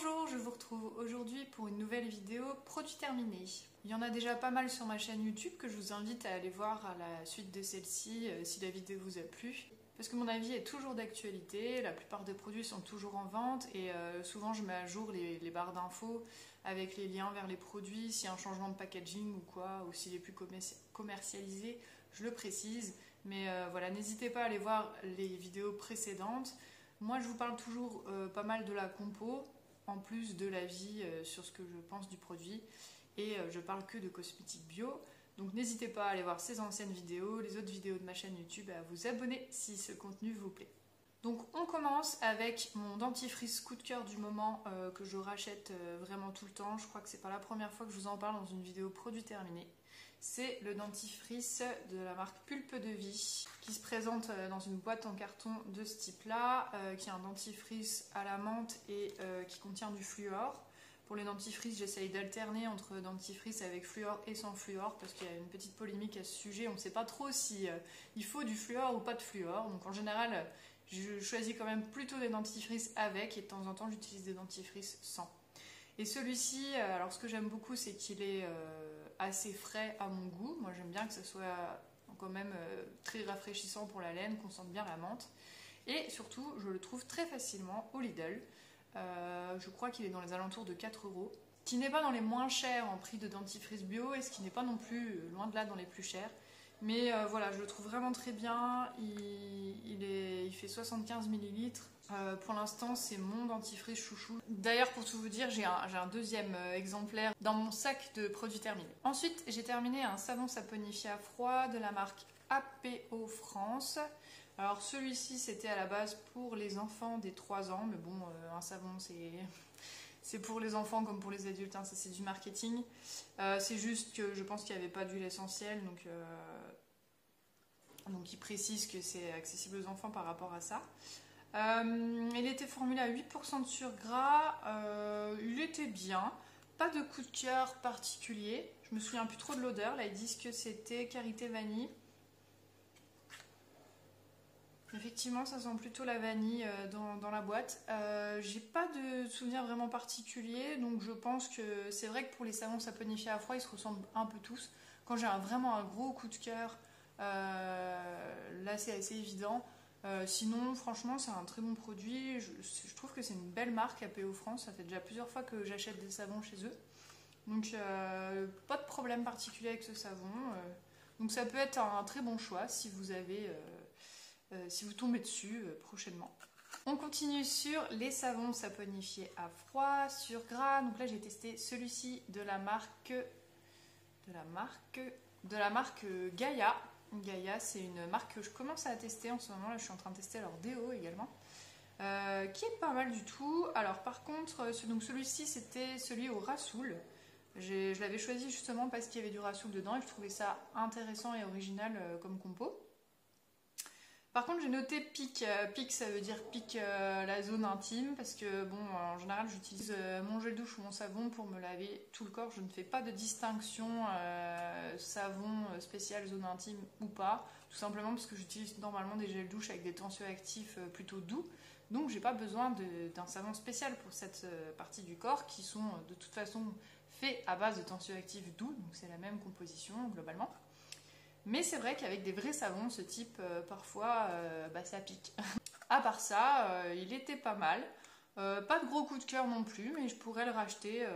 Bonjour, je vous retrouve aujourd'hui pour une nouvelle vidéo produit terminé. Il y en a déjà pas mal sur ma chaîne YouTube que je vous invite à aller voir à la suite de celle-ci si la vidéo vous a plu. Parce que mon avis est toujours d'actualité, la plupart des produits sont toujours en vente et souvent je mets à jour les barres d'infos avec les liens vers les produits, s'il y a un changement de packaging ou quoi, ou s'il est plus commercialisé, je le précise. Mais voilà, n'hésitez pas à aller voir les vidéos précédentes. Moi je vous parle toujours pas mal de la compo, en plus de l'avis sur ce que je pense du produit. Et je parle que de cosmétiques bio. Donc n'hésitez pas à aller voir ces anciennes vidéos, les autres vidéos de ma chaîne YouTube et à vous abonner si ce contenu vous plaît. Donc on commence avec mon dentifrice coup de cœur du moment que je rachète vraiment tout le temps. Je crois que c'est pas la première fois que je vous en parle dans une vidéo produit terminé. C'est le dentifrice de la marque Pulpe de Vie qui se présente dans une boîte en carton de ce type là, qui est un dentifrice à la menthe et qui contient du fluor. Pour les dentifrices, j'essaye d'alterner entre dentifrice avec fluor et sans fluor parce qu'il y a une petite polémique à ce sujet. On ne sait pas trop si il faut du fluor ou pas de fluor. Donc en général, je choisis quand même plutôt des dentifrices avec et de temps en temps, j'utilise des dentifrices sans. Et celui-ci, alors ce que j'aime beaucoup, c'est qu'il est assez frais à mon goût. Moi, j'aime bien que ça soit quand même très rafraîchissant pour la laine, qu'on sente bien la menthe. Et surtout, je le trouve très facilement au Lidl. Je crois qu'il est dans les alentours de 4 €, qui n'est pas dans les moins chers en prix de dentifrice bio et ce qui n'est pas non plus loin de là dans les plus chers. Mais voilà, je le trouve vraiment très bien. Il fait 75 ml. Pour l'instant, c'est mon dentifrice chouchou. D'ailleurs, pour tout vous dire, j'ai un deuxième exemplaire dans mon sac de produits terminés. Ensuite, j'ai terminé un savon saponifié à froid de la marque APO France. Alors celui-ci, c'était à la base pour les enfants des 3 ans, mais bon, un savon, c'est pour les enfants comme pour les adultes, hein, ça c'est du marketing. C'est juste que je pense qu'il n'y avait pas d'huile essentielle, donc il précise que c'est accessible aux enfants par rapport à ça. Il était formulé à 8% de surgras, il était bien, pas de coup de cœur particulier, je me souviens plus trop de l'odeur, là ils disent que c'était karité vanille. Effectivement, ça sent plutôt la vanille dans la boîte. J'ai pas de souvenir vraiment particulier, donc je pense que c'est vrai que pour les savons saponifiés à froid, ils se ressemblent un peu tous. Quand j'ai vraiment un gros coup de cœur, là c'est assez évident. Sinon, franchement, c'est un très bon produit. Je trouve que c'est une belle marque APO France. Ça fait déjà plusieurs fois que j'achète des savons chez eux. Donc, pas de problème particulier avec ce savon. Donc, ça peut être un très bon choix si vous avez... si vous tombez dessus prochainement. On continue sur les savons saponifiés à froid, sur gras. Donc là j'ai testé celui-ci de la marque Gaia. Gaia, c'est une marque que je commence à tester en ce moment. Là je suis en train de tester leur déo également, qui est pas mal du tout. Alors par contre, donc celui-ci c'était celui au rassoul. Je l'avais choisi justement parce qu'il y avait du rassoul dedans et je trouvais ça intéressant et original comme compo. Par contre, j'ai noté pique. Pique, ça veut dire pique la zone intime parce que, bon, en général, j'utilise mon gel douche ou mon savon pour me laver tout le corps. Je ne fais pas de distinction savon spécial zone intime ou pas, tout simplement parce que j'utilise normalement des gels douche avec des tensioactifs plutôt doux. Donc, j'ai pas besoin d'un savon spécial pour cette partie du corps qui sont de toute façon faits à base de tensioactifs doux. Donc, c'est la même composition globalement. Mais c'est vrai qu'avec des vrais savons, ce type, parfois, ça pique. À part ça, il était pas mal. Pas de gros coup de cœur non plus, mais je pourrais le racheter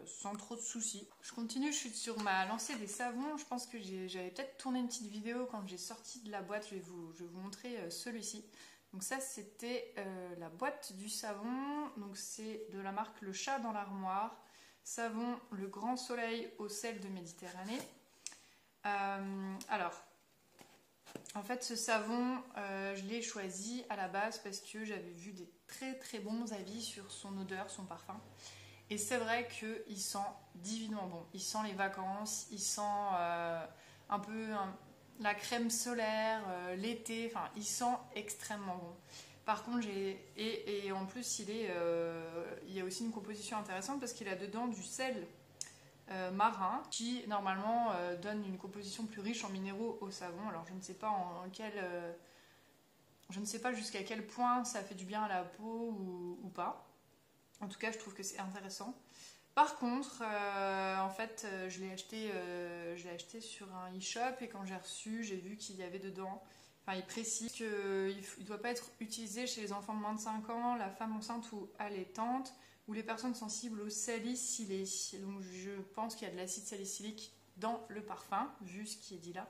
sans trop de soucis. Je continue, je suis sur ma lancée des savons. Je pense que j'avais peut-être tourné une petite vidéo quand j'ai sorti de la boîte. Je vais vous montrer celui-ci. Donc ça, c'était la boîte du savon. Donc c'est de la marque Le Chat dans l'armoire. Savon Le Grand Soleil au sel de Méditerranée. Alors, en fait, ce savon, je l'ai choisi à la base parce que j'avais vu des très très bons avis sur son odeur, son parfum. Et c'est vrai qu'il sent divinement bon. Il sent les vacances, il sent un peu la crème solaire, l'été, enfin, il sent extrêmement bon. Par contre, et en plus, il y a aussi une composition intéressante parce qu'il a dedans du sel marin qui normalement donne une composition plus riche en minéraux au savon. Alors je ne sais pas je ne sais pas jusqu'à quel point ça fait du bien à la peau ou pas. En tout cas, je trouve que c'est intéressant. Par contre, en fait, je l'ai acheté sur un e-shop et quand j'ai reçu, j'ai vu qu'il y avait dedans. Enfin, il précise qu'il ne doit pas être utilisé chez les enfants de moins de 5 ans, la femme enceinte ou allaitante, ou les personnes sensibles au salicylé. Donc, je pense qu'il y a de l'acide salicylique dans le parfum, vu ce qui est dit là.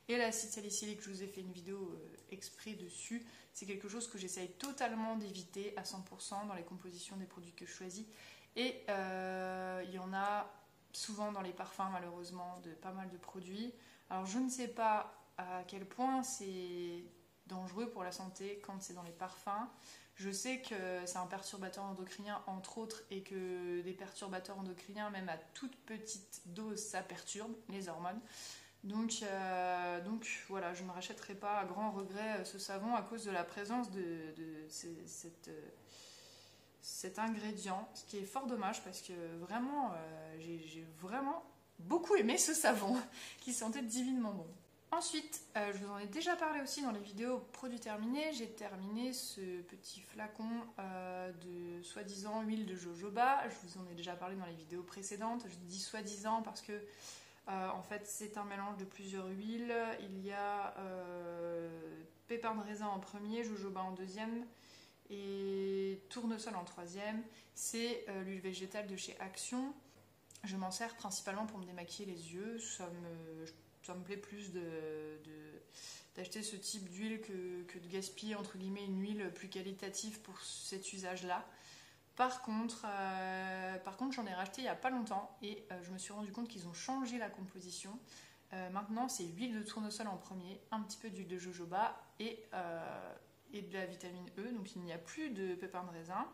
Et l'acide salicylique, je vous ai fait une vidéo exprès dessus. C'est quelque chose que j'essaye totalement d'éviter à 100% dans les compositions des produits que je choisis. Et il y en a souvent dans les parfums, malheureusement, de pas mal de produits. Alors, je ne sais pas à quel point c'est dangereux pour la santé quand c'est dans les parfums. Je sais que c'est un perturbateur endocrinien, entre autres, et que des perturbateurs endocriniens, même à toute petite dose, ça perturbe les hormones. Donc voilà, je ne rachèterai pas à grand regret ce savon à cause de la présence de cet ingrédient, ce qui est fort dommage parce que vraiment, j'ai vraiment beaucoup aimé ce savon qui sentait divinement bon. Ensuite, je vous en ai déjà parlé aussi dans les vidéos produits terminés. J'ai terminé ce petit flacon de soi-disant huile de jojoba. Je vous en ai déjà parlé dans les vidéos précédentes. Je dis soi-disant parce que en fait, c'est un mélange de plusieurs huiles. Il y a pépins de raisin en premier, jojoba en deuxième et tournesol en troisième. C'est l'huile végétale de chez Action. Je m'en sers principalement pour me démaquiller les yeux. Ça me plaît plus d'acheter ce type d'huile que de gaspiller entre guillemets une huile plus qualitative pour cet usage-là. Par contre, j'en ai racheté il n'y a pas longtemps et je me suis rendu compte qu'ils ont changé la composition. Maintenant, c'est huile de tournesol en premier, un petit peu d'huile de jojoba et de la vitamine E. Donc il n'y a plus de pépins de raisin.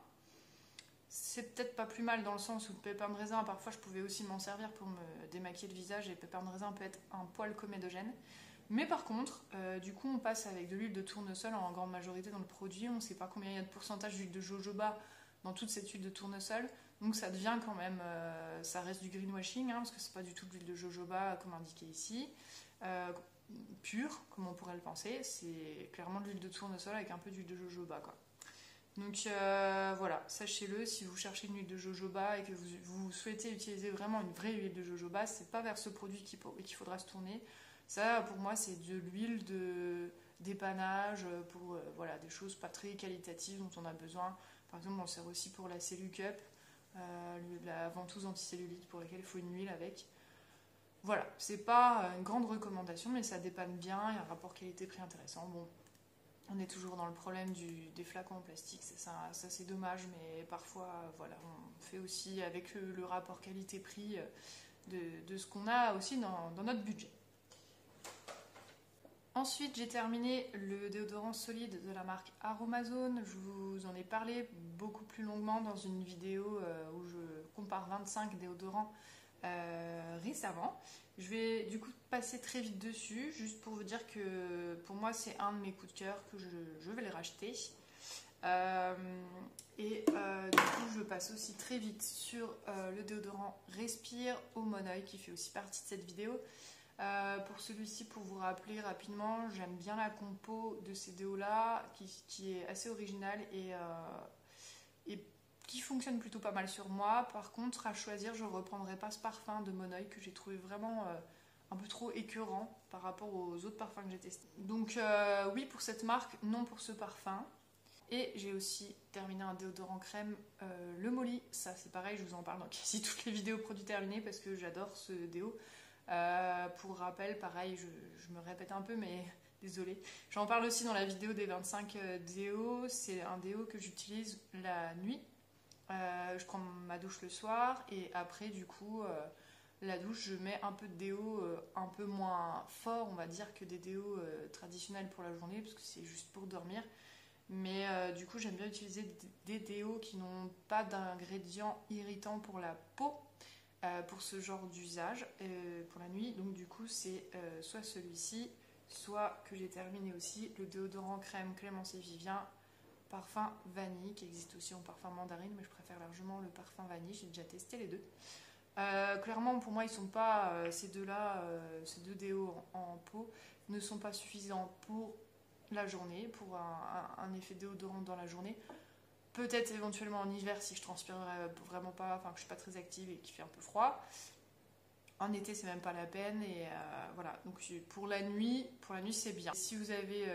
C'est peut-être pas plus mal dans le sens où le pépin de raisin, parfois je pouvais aussi m'en servir pour me démaquiller le visage et le pépin de raisin peut être un poil comédogène. Mais par contre, du coup, on passe avec de l'huile de tournesol en grande majorité dans le produit. On ne sait pas combien il y a de pourcentage d'huile de jojoba dans toute cette huile de tournesol. Donc ça devient quand même, ça reste du greenwashing, hein, parce que c'est pas du tout de l'huile de jojoba comme indiqué ici. Pure, comme on pourrait le penser. C'est clairement de l'huile de tournesol avec un peu d'huile de jojoba, quoi. Donc voilà, sachez-le, si vous cherchez une huile de jojoba et que vous souhaitez utiliser vraiment une vraie huile de jojoba, c'est pas vers ce produit qu'il faudra se tourner. Ça, pour moi, c'est de l'huile d'épanage pour voilà, des choses pas très qualitatives dont on a besoin. Par exemple, on sert aussi pour la Cellucup, la ventouse anticellulite pour laquelle il faut une huile avec. Voilà, c'est pas une grande recommandation, mais ça dépanne bien, il y a un rapport qualité-prix intéressant. Bon, on est toujours dans le problème des flacons en plastique, ça c'est dommage, mais parfois, voilà, on fait aussi avec le rapport qualité-prix de ce qu'on a aussi dans notre budget. Ensuite, j'ai terminé le déodorant solide de la marque Aromazone. Je vous en ai parlé beaucoup plus longuement dans une vidéo où je compare 25 déodorants récemment. Je vais du coup passer très vite dessus, juste pour vous dire que pour moi c'est un de mes coups de cœur, que je vais le racheter. Du coup je passe aussi très vite sur le déodorant Respire Eau Mon Oeil qui fait aussi partie de cette vidéo. Pour celui-ci, pour vous rappeler rapidement, j'aime bien la compo de ces déos là qui est assez originale et qui fonctionne plutôt pas mal sur moi. Par contre, à choisir, je ne reprendrai pas ce parfum de Mon Oeil que j'ai trouvé vraiment un peu trop écœurant par rapport aux autres parfums que j'ai testés. Donc oui pour cette marque, non pour ce parfum. Et j'ai aussi terminé un déodorant crème, le Molly. Ça c'est pareil, je vous en parle dans quasi toutes les vidéos produits terminés parce que j'adore ce déo. Pour rappel, pareil, je me répète un peu, mais désolée. J'en parle aussi dans la vidéo des 25 déos. C'est un déo que j'utilise la nuit. Je prends ma douche le soir et après, du coup, la douche, je mets un peu de déo un peu moins fort, on va dire, que des déos traditionnels pour la journée, parce que c'est juste pour dormir. Mais du coup, j'aime bien utiliser des déos qui n'ont pas d'ingrédients irritants pour la peau. Pour ce genre d'usage pour la nuit, donc du coup c'est soit celui-ci, soit que j'ai terminé aussi le déodorant crème Clémence et Vivien parfum vanille qui existe aussi en parfum mandarine, mais je préfère largement le parfum vanille, j'ai déjà testé les deux. Clairement pour moi ils sont pas ces deux déos en peau ne sont pas suffisants pour la journée, pour un effet déodorant dans la journée. Peut-être éventuellement en hiver si je transpire vraiment pas, enfin que je suis pas très active et qu'il fait un peu froid. En été, c'est même pas la peine. Et voilà. Donc pour la nuit c'est bien. Si vous avez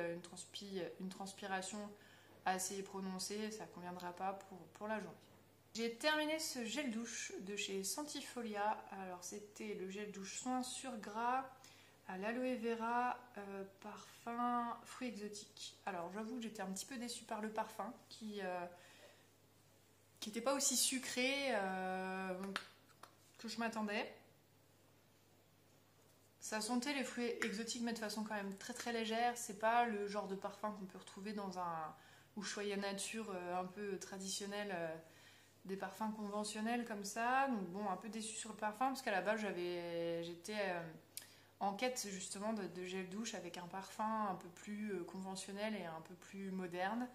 une transpiration assez prononcée, ça conviendra pas pour la journée. J'ai terminé ce gel douche de chez Santifolia. Alors c'était le gel douche soin sur gras à l'aloe vera, parfum fruits exotiques. Alors j'avoue que j'étais un petit peu déçue par le parfum qui n'était pas aussi sucré que je m'attendais. Ça sentait les fruits exotiques mais de façon quand même très très légère. C'est pas le genre de parfum qu'on peut retrouver dans un Ushuaïa nature un peu traditionnel, des parfums conventionnels comme ça. Donc bon, un peu déçue sur le parfum parce qu'à la base j'étais en quête justement de gel douche avec un parfum un peu plus conventionnel et un peu plus moderne.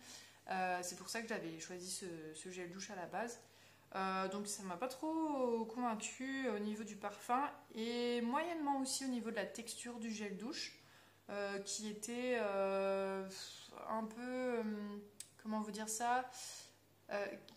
C'est pour ça que j'avais choisi ce gel douche à la base. Donc ça m'a pas trop convaincue au niveau du parfum et moyennement aussi au niveau de la texture du gel douche qui était un peu, comment vous dire ça,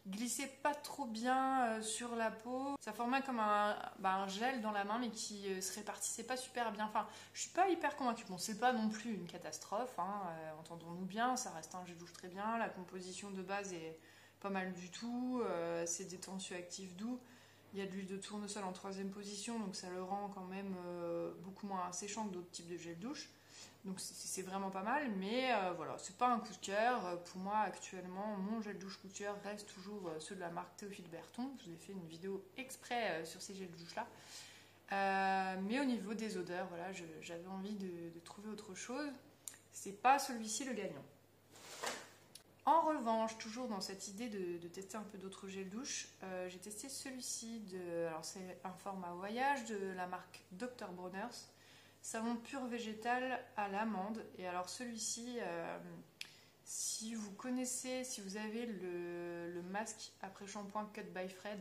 glissait pas trop bien sur la peau. Ça formait comme un gel dans la main mais qui se répartissait pas super bien. Enfin, je suis pas hyper convaincue. Bon, c'est pas non plus une catastrophe, hein, entendons-nous bien, ça reste un gel douche très bien. La composition de base est pas mal du tout, c'est des tensioactifs doux. Il y a de l'huile de tournesol en 3e position, donc ça le rend quand même beaucoup moins séchant que d'autres types de gel douche. Donc c'est vraiment pas mal, mais voilà, c'est pas un coup de cœur. Pour moi, actuellement, mon gel douche coup de cœur reste toujours ceux de la marque Théophile Berton. Je vous ai fait une vidéo exprès sur ces gels douche là. Mais au niveau des odeurs, voilà, j'avais envie de trouver autre chose. C'est pas celui-ci le gagnant. En revanche, toujours dans cette idée de tester un peu d'autres gels douche, j'ai testé celui-ci, alors c'est un format voyage de la marque Dr. Bronner's, savon pur végétal à l'amande. Et alors celui-ci, si vous connaissez, si vous avez le masque après shampoing Cut by Fred,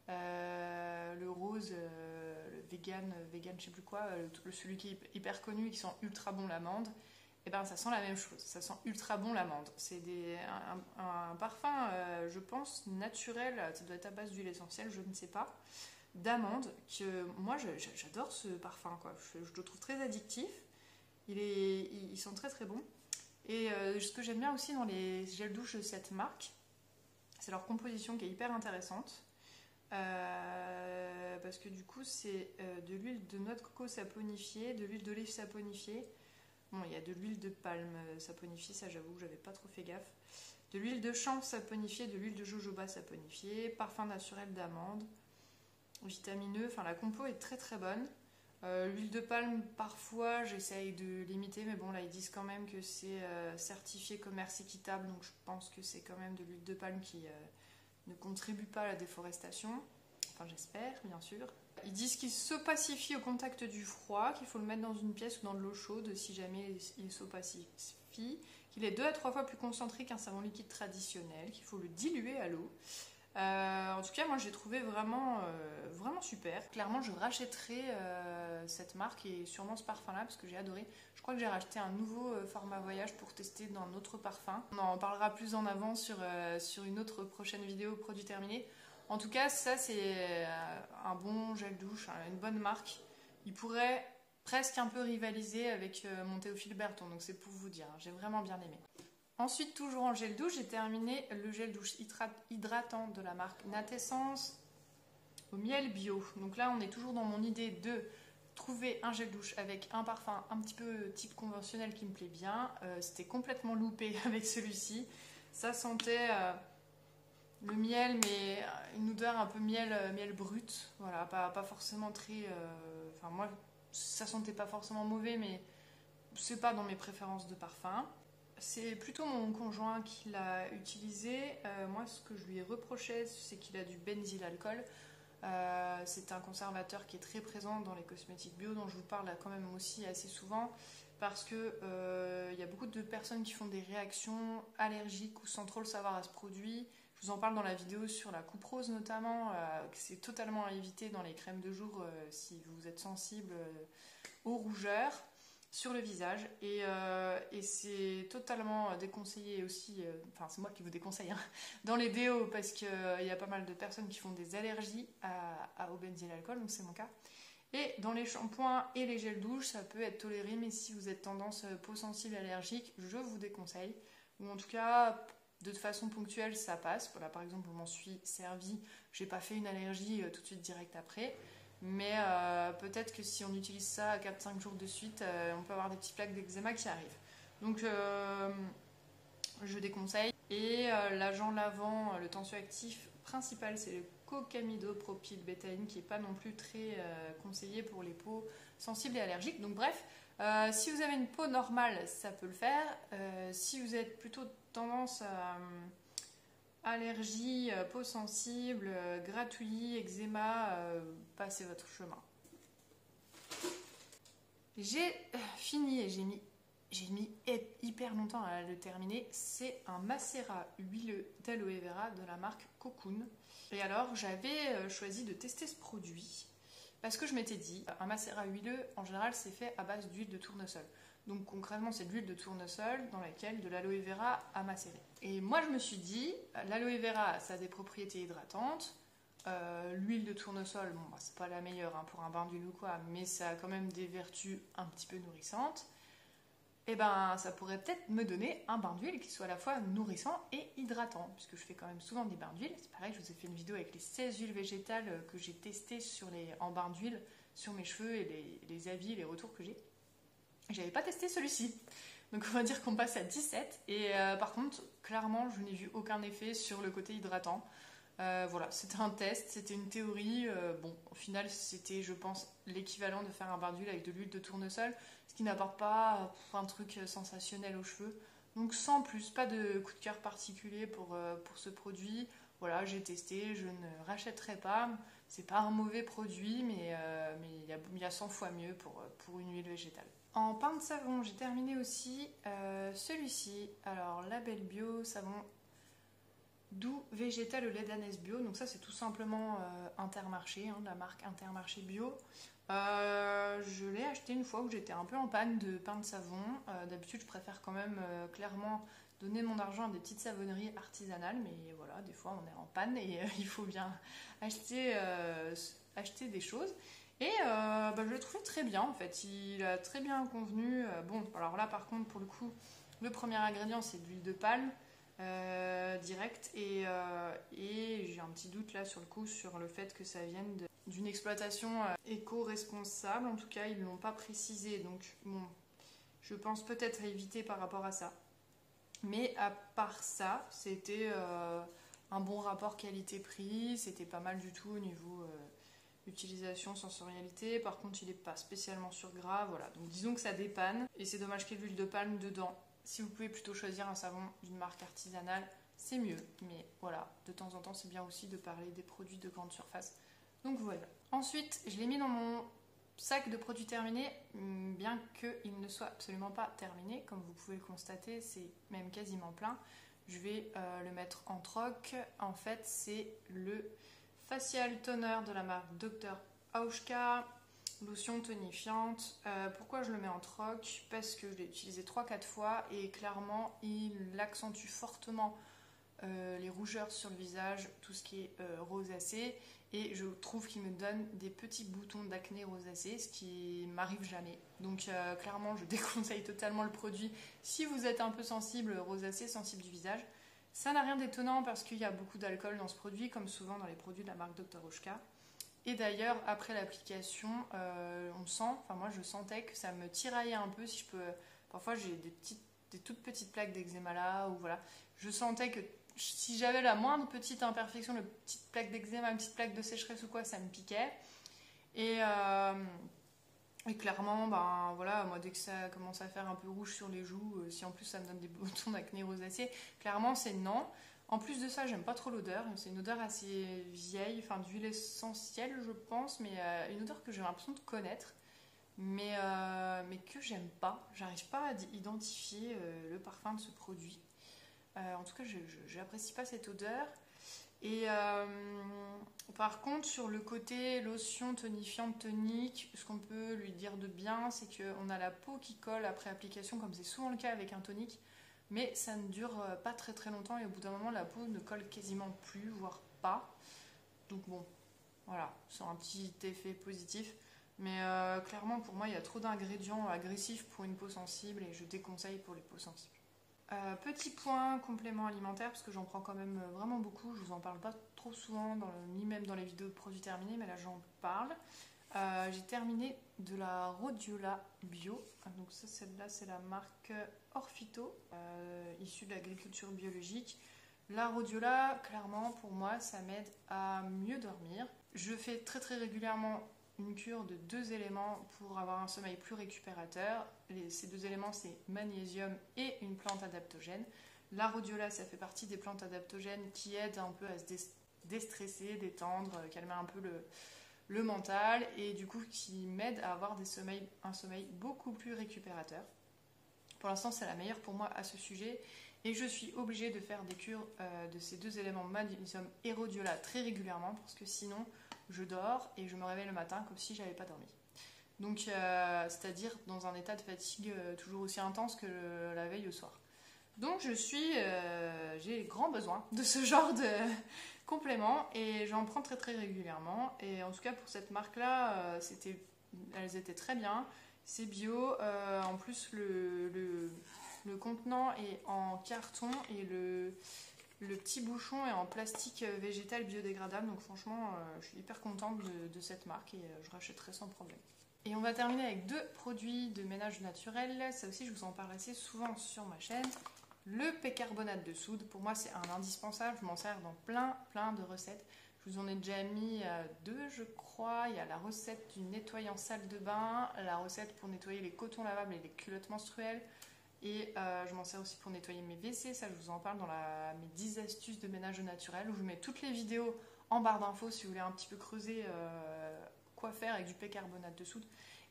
le rose, le vegan, je sais plus quoi, celui qui est hyper connu et qui sent ultra bon l'amande, et ben ça sent la même chose, ça sent ultra bon l'amande. C'est un parfum, je pense, naturel, ça doit être à base d'huile essentielle, je ne sais pas, d'amande, que moi j'adore ce parfum, quoi. Je le trouve très addictif, il sent très très bon. Et ce que j'aime bien aussi dans les gels douche de cette marque, c'est leur composition qui est hyper intéressante. Parce que du coup c'est de l'huile de noix de coco saponifiée, de l'huile d'olive saponifiée. Bon, il y a de l'huile de palme saponifiée, ça j'avoue que j'avais pas trop fait gaffe. De l'huile de chanvre saponifiée, de l'huile de jojoba saponifiée, parfum naturel d'amande, vitamineux, enfin la compo est très très bonne. L'huile de palme, parfois j'essaye de limiter, mais bon là ils disent quand même que c'est certifié commerce équitable, donc je pense que c'est quand même de l'huile de palme qui ne contribue pas à la déforestation. Enfin j'espère, bien sûr. Ils disent qu'il s'opacifie au contact du froid, qu'il faut le mettre dans une pièce ou dans de l'eau chaude si jamais il s'opacifie, qu'il est 2 à 3 fois plus concentré qu'un savon liquide traditionnel, qu'il faut le diluer à l'eau. En tout cas, moi j'ai trouvé vraiment super. Clairement, je rachèterai cette marque et sûrement ce parfum-là parce que j'ai adoré. Je crois que j'ai racheté un nouveau format voyage pour tester dans notre parfum. On en parlera plus en avant sur une autre prochaine vidéo produit terminé. En tout cas, ça c'est un bon gel douche, une bonne marque. Il pourrait presque un peu rivaliser avec mon Théophile Berton, donc c'est pour vous dire, j'ai vraiment bien aimé. Ensuite, toujours en gel douche, j'ai terminé le gel douche hydratant de la marque Natessence au miel bio. Donc là, on est toujours dans mon idée de trouver un gel douche avec un parfum un petit peu type conventionnel qui me plaît bien. C'était complètement loupé avec celui-ci. Ça sentait le miel, mais une odeur un peu miel brut. Voilà, pas forcément très... Enfin, moi, ça sentait pas forcément mauvais, mais c'est pas dans mes préférences de parfum. C'est plutôt mon conjoint qui l'a utilisé. Moi, ce que je lui ai reproché, c'est qu'il a du benzylalcool. C'est un conservateur qui est très présent dans les cosmétiques bio, dont je vous parle quand même aussi assez souvent, parce que y a beaucoup de personnes qui font des réactions allergiques ou sans trop le savoir à ce produit. Je vous en parle dans la vidéo sur la coupe rose notamment, que c'est totalement à éviter dans les crèmes de jour si vous êtes sensible aux rougeurs. sur le visage et c'est totalement déconseillé aussi, enfin c'est moi qui vous déconseille hein, dans les déos parce qu'il y a pas mal de personnes qui font des allergies au benzylalcool, donc c'est mon cas. Et dans les shampoings et les gels douche, ça peut être toléré, mais si vous êtes tendance peau sensible allergique, je vous déconseille. Ou en tout cas, de façon ponctuelle, ça passe. Voilà, par exemple, je m'en suis servi, j'ai pas fait une allergie tout de suite direct après. Mais peut-être que si on utilise ça 4-5 jours de suite, on peut avoir des petites plaques d'eczéma qui arrivent. Donc je déconseille. Et l'agent lavant, le tensioactif principal, c'est le cocamidopropylbétaïne qui n'est pas non plus très conseillé pour les peaux sensibles et allergiques. Donc bref, si vous avez une peau normale, ça peut le faire. Si vous êtes plutôt tendance à allergie, peau sensible, gratouillis, eczéma, passez votre chemin. J'ai fini et j'ai mis hyper longtemps à le terminer. C'est un macérat huileux d'aloe vera de la marque Cocoon. Et alors j'avais choisi de tester ce produit parce que je m'étais dit, un macérat huileux en général c'est fait à base d'huile de tournesol. Donc concrètement c'est de l'huile de tournesol dans laquelle de l'aloe vera a macéré. Et moi je me suis dit, l'aloe vera ça a des propriétés hydratantes, l'huile de tournesol, bon bah, c'est pas la meilleure hein, pour un bain d'huile ou quoi, mais ça a quand même des vertus un petit peu nourrissantes. Et ben ça pourrait peut-être me donner un bain d'huile qui soit à la fois nourrissant et hydratant, puisque je fais quand même souvent des bains d'huile. C'est pareil, je vous ai fait une vidéo avec les 16 huiles végétales que j'ai testées en bain d'huile sur mes cheveux et les avis, les retours que j'ai. J'avais pas testé celui-ci. Donc on va dire qu'on passe à 17. Et par contre, clairement, je n'ai vu aucun effet sur le côté hydratant. Voilà, c'était un test, c'était une théorie. Bon, au final, c'était, je pense, l'équivalent de faire un bain d'huile avec de l'huile de tournesol, ce qui n'apporte pas un truc sensationnel aux cheveux. Donc sans plus, pas de coup de cœur particulier pour ce produit. Voilà, j'ai testé, je ne rachèterai pas. C'est pas un mauvais produit, mais il y a 100 fois mieux pour une huile végétale. En pain de savon, j'ai terminé aussi celui-ci. Alors, Label Bio, savon doux végétal au lait d'ânesse bio. Donc ça, c'est tout simplement Intermarché, hein, de la marque Intermarché Bio. Je l'ai acheté une fois où j'étais un peu en panne de pain de savon. D'habitude, je préfère quand même clairement donner mon argent à des petites savonneries artisanales. Mais voilà, des fois, on est en panne et il faut bien acheter des choses. Et je l'ai trouvé très bien en fait, il a très bien convenu. Bon, alors là par contre pour le coup, le premier ingrédient c'est de l'huile de palme direct et j'ai un petit doute là sur le coup sur le fait que ça vienne d'une exploitation éco-responsable. En tout cas ils ne l'ont pas précisé, donc bon, je pense peut-être à éviter par rapport à ça. Mais à part ça, c'était un bon rapport qualité-prix, c'était pas mal du tout au niveau utilisation, sensorialité. Par contre, il n'est pas spécialement sur gras, voilà. Donc disons que ça dépanne et c'est dommage qu'il y ait de l'huile de palme dedans. Si vous pouvez plutôt choisir un savon d'une marque artisanale, c'est mieux. Mais voilà, de temps en temps, c'est bien aussi de parler des produits de grande surface. Donc voilà. Ensuite, je l'ai mis dans mon sac de produits terminés, bien qu'il ne soit absolument pas terminé. Comme vous pouvez le constater, c'est même quasiment plein. Je vais le mettre en troc. En fait, c'est le Facial Toner de la marque Dr. Auschka, lotion tonifiante. Pourquoi je le mets en troc? Parce que je l'ai utilisé 3-4 fois et clairement il accentue fortement les rougeurs sur le visage, tout ce qui est rosacée, et je trouve qu'il me donne des petits boutons d'acné rosacée, ce qui m'arrive jamais. Donc clairement je déconseille totalement le produit si vous êtes un peu sensible rosacée, sensible du visage. Ça n'a rien d'étonnant parce qu'il y a beaucoup d'alcool dans ce produit, comme souvent dans les produits de la marque Dr. Auschka. Et d'ailleurs, après l'application, on sent, enfin moi je sentais que ça me tiraillait un peu. Si je peux, parfois j'ai des toutes petites plaques d'eczéma là, ou voilà. Je sentais que si j'avais la moindre petite imperfection, une petite plaque d'eczéma, une petite plaque de sécheresse ou quoi, ça me piquait. Et clairement, ben voilà, moi dès que ça commence à faire un peu rouge sur les joues, si en plus ça me donne des boutons d'acné rosacée, clairement c'est non. En plus de ça, j'aime pas trop l'odeur, c'est une odeur assez vieille, enfin d'huile essentielle je pense, mais une odeur que j'ai l'impression de connaître, mais que j'aime pas. J'arrive pas à identifier le parfum de ce produit. En tout cas, je n'apprécie pas cette odeur. Et Par contre, sur le côté lotion tonifiante tonique, ce qu'on peut lui dire de bien, c'est qu'on a la peau qui colle après application, comme c'est souvent le cas avec un tonique, mais ça ne dure pas très très longtemps et au bout d'un moment, la peau ne colle quasiment plus, voire pas. Donc bon, voilà, c'est un petit effet positif. Mais clairement, pour moi, il y a trop d'ingrédients agressifs pour une peau sensible et je déconseille pour les peaux sensibles. Petit point complément alimentaire, parce que j'en prends quand même vraiment beaucoup, je vous en parle pas trop souvent, ni même dans les vidéos de produits terminés, mais là j'en parle. J'ai terminé de la Rhodiola Bio, donc ça, celle-là c'est la marque Orfito, issue de l'agriculture biologique. La Rhodiola, clairement pour moi, ça m'aide à mieux dormir. Je fais très très régulièrement une cure de 2 éléments pour avoir un sommeil plus récupérateur. Ces 2 éléments, c'est magnésium et une plante adaptogène. La rhodiola, ça fait partie des plantes adaptogènes qui aident un peu à se déstresser, détendre, calmer un peu le mental et du coup qui m'aident à avoir un sommeil beaucoup plus récupérateur. Pour l'instant, c'est la meilleure pour moi à ce sujet et je suis obligée de faire des cures de ces 2 éléments, magnésium et rhodiola, très régulièrement parce que sinon je dors et je me réveille le matin comme si j'avais pas dormi. Donc, c'est-à-dire dans un état de fatigue toujours aussi intense que la veille au soir. Donc, j'ai grand besoin de ce genre de compléments et j'en prends très très régulièrement. Et en tout cas, pour cette marque-là, elles étaient très bien. C'est bio. En plus, le contenant est en carton et le petit bouchon est en plastique végétal biodégradable, donc franchement, je suis hyper contente de cette marque et je rachèterai sans problème. Et on va terminer avec 2 produits de ménage naturel. Ça aussi, je vous en parle assez souvent sur ma chaîne. Le percarbonate de soude, pour moi, c'est un indispensable. Je m'en sers dans plein de recettes. Je vous en ai déjà mis 2, je crois. Il y a la recette du nettoyant salle de bain, la recette pour nettoyer les cotons lavables et les culottes menstruelles. Et je m'en sers aussi pour nettoyer mes WC, ça je vous en parle dans mes 10 astuces de ménage naturel où je vous mets toutes les vidéos en barre d'infos si vous voulez un petit peu creuser quoi faire avec du percarbonate de soude.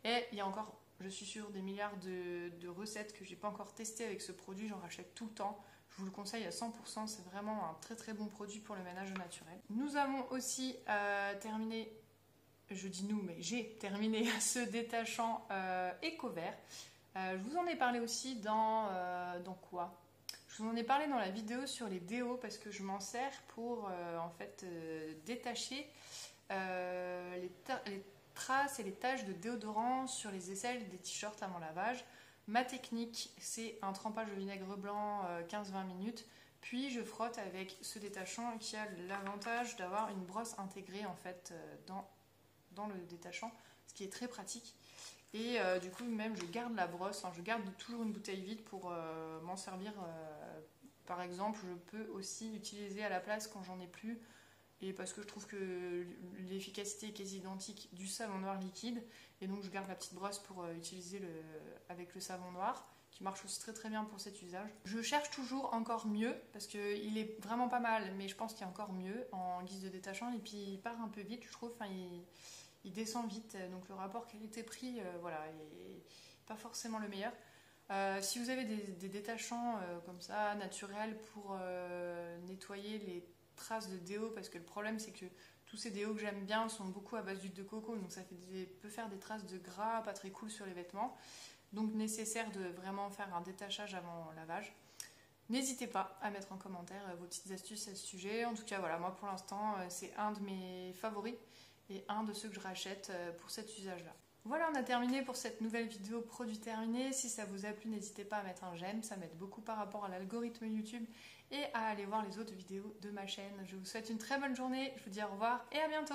Et il y a encore, je suis sûre, des milliards de recettes que j'ai pas encore testées avec ce produit, j'en rachète tout le temps. Je vous le conseille à 100%, c'est vraiment un très très bon produit pour le ménage naturel. Nous avons aussi terminé, je dis nous, mais j'ai terminé ce détachant éco-vert. Je vous en ai parlé aussi dans quoi? Je vous en ai parlé dans la vidéo sur les déos parce que je m'en sers pour en fait détacher les traces et les taches de déodorant sur les aisselles des t-shirts avant lavage. Ma technique, c'est un trempage de vinaigre blanc 15-20 minutes, puis je frotte avec ce détachant qui a l'avantage d'avoir une brosse intégrée en fait dans le détachant, ce qui est très pratique. Et du coup, même je garde la brosse, je garde toujours une bouteille vide pour m'en servir. Par exemple, je peux aussi l'utiliser à la place quand j'en ai plus. Et parce que je trouve que l'efficacité est quasi identique du savon noir liquide. Et donc, je garde la petite brosse pour utiliser avec le savon noir, qui marche aussi très très bien pour cet usage. Je cherche toujours encore mieux, parce qu'il est vraiment pas mal, mais je pense qu'il y a encore mieux en guise de détachant. Et puis, il part un peu vite, je trouve. Il descend vite, donc le rapport qualité-prix, voilà, est pas forcément le meilleur. Si vous avez des détachants comme ça, naturels, pour nettoyer les traces de déo, parce que le problème c'est que tous ces déos que j'aime bien sont beaucoup à base d'huile de coco, donc ça peut faire des traces de gras pas très cool sur les vêtements, donc nécessaire de vraiment faire un détachage avant lavage. N'hésitez pas à mettre en commentaire vos petites astuces à ce sujet. En tout cas, voilà, moi pour l'instant, c'est un de mes favoris et un de ceux que je rachète pour cet usage-là. Voilà, on a terminé pour cette nouvelle vidéo produit terminé. Si ça vous a plu, n'hésitez pas à mettre un j'aime, ça m'aide beaucoup par rapport à l'algorithme YouTube et à aller voir les autres vidéos de ma chaîne. Je vous souhaite une très bonne journée, je vous dis au revoir et à bientôt.